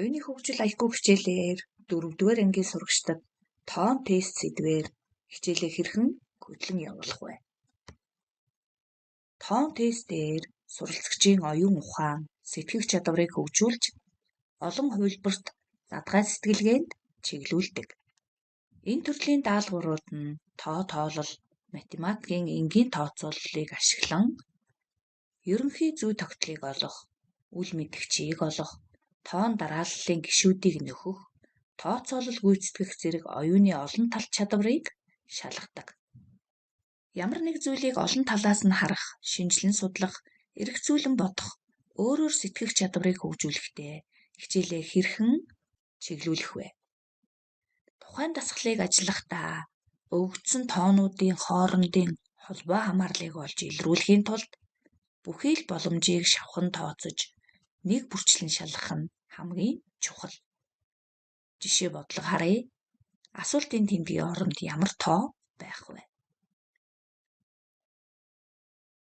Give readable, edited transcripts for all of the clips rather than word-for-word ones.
Оюуны хөгжил IQ хичээлээр 4-р ангийн сурагчдад тоон тест сэдвээр хичээлээ хэрхэн хөтлөн явуулах вэ? Тоон тестээр суралцагчийн оюун ухаан, сэтгэх чадварыг хөгжүүлж, олон хувилбарт задгай сэтгэлгээнд чиглүүлдэг. Энэ төрлийн даалгаврууд нь тоо тоолол, математикийн энгийн тооцооллыг ашиглан ерөнхий зүй тогтолыг олох, үл мэдэгчийг олох, тоон дарааллын гишүүдийг нөхөх, тооцоолол гүйцэтгэх зэрэг оюуны олон талт чадварыг шалгадаг. Ямар нэг зүйлийг олон талаас нь харах, шинжлэн судлах, эргцүүлэн бодох, өөрөөр сэтгэх чадварыг хөгжүүлэхдээ хичээлээ хэрхэн чиглүүлэх вэ? Тухайн дасгалыг ажиллахдаа өгөгдсөн тоонуудын хоорондын холбоо хамаарлыг олж илрүүлэхийн тулд бүхий л боломжийг шавхан тооцож нэг бүрчлэн шалгах нь хамгийн чухал. Жишээ бодлого харъя. Асуултын тэмдгийн оронд ямар тоо байх вэ?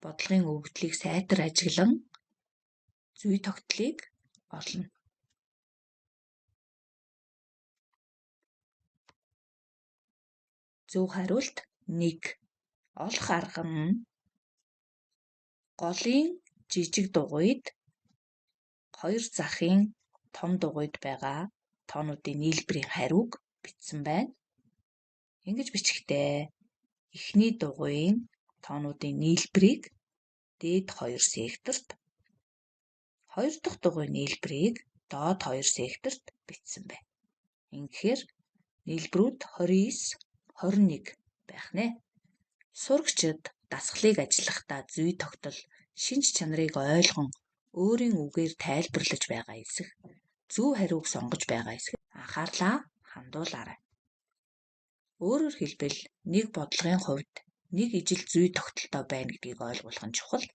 Бодлогын өгөгдлийг сайтар ажиглан зүй тогтолыг олно. Зөв хариулт 1. Олох арга нь голын жижиг дугуйд 2 захын том дугуйд байгаа тоонуудын нийлбэрийн хариуг бичсэн байна. Ингэж бичихтэй эхний дугуйн тоонуудын нийлбэрийг дээд 2 секторт, 2 дахь дугуйн нийлбэрийг доод 2 секторт бичсэн байна. Ингэхээр нийлбэрүүд 29, 21 байх нэ. Сурагчид дасгалыг ажиллахдаа зүй тогтол, шинж чанарыг ойлгон, өөрийн үгээр тайлбарлаж байгаа эсэх, зөв хариуг сонгож байгаа эсэх анхаарлаа хандуулаарай. Өөрөөр хэлбэл нэг бодлогын хувьд нэг ижил зүй тогтолтой байна гэдгийг ойлгох нь чухал.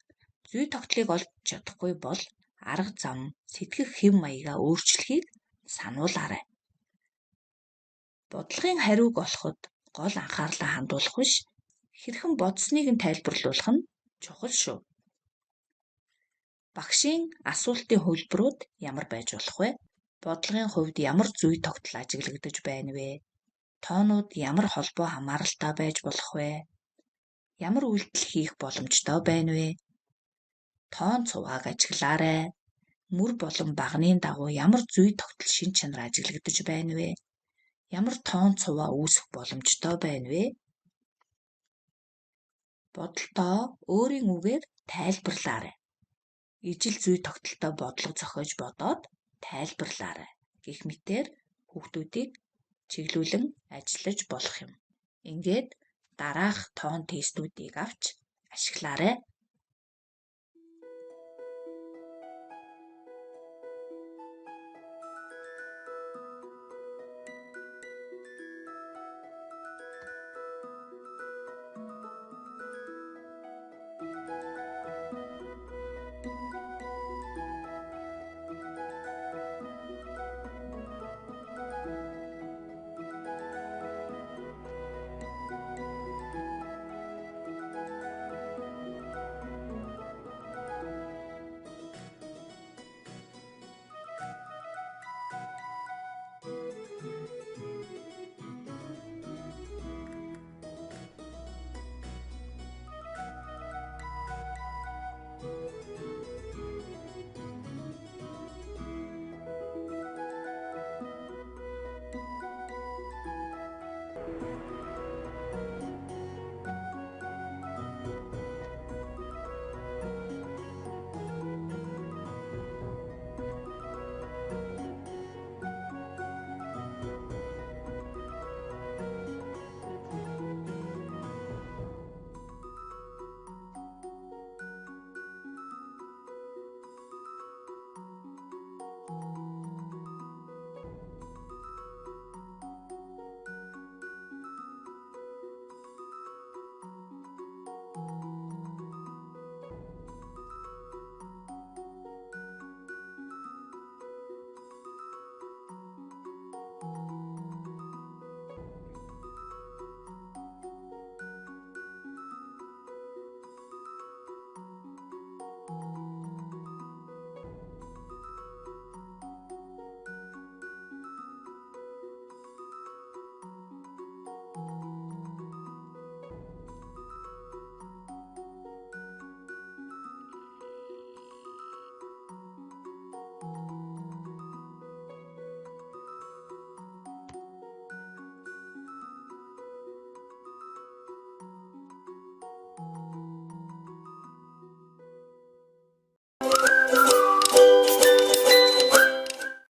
Зүй тогтолыг олж чадахгүй бол арга зам, сэтгэх хэв маягаа өөрчлөхийг сануулаарай. Бодлогын хариуг олоход гол анхаарлаа хандуулах биш, хэрхэн бодсныг нь тайлбарлуулах нь чухал шүү. Багшийн асуултын хувилбарууд ямар байж болох вэ? Бодлогын хувьд ямар зүй тогтол ажиглагдаж байна вэ? Тоонууд ямар холбоо хамааралтай байж болох вэ? Ямар үйлдэл хийх боломжтой байна вэ? Тоон цувааг ажиглаарай. Мөр болон багны дагуу ямар зүй тогтол шинж чанар ажиглагдаж байна вэ? Ямар тоон цуваа үүсэх боломжтой байна вэ? Бодолтоо өөрийн үгээр тайлбарлаарай. Ижил зүй тогтолтой бодлого зохиож бодоод тайлбарлаарай. Гэх мэтээр хүүхдүүдийг чиглүүлэн ажиллаж болох юм. Ингээд дараах тоон тестүүдийг авч ашиглаарай.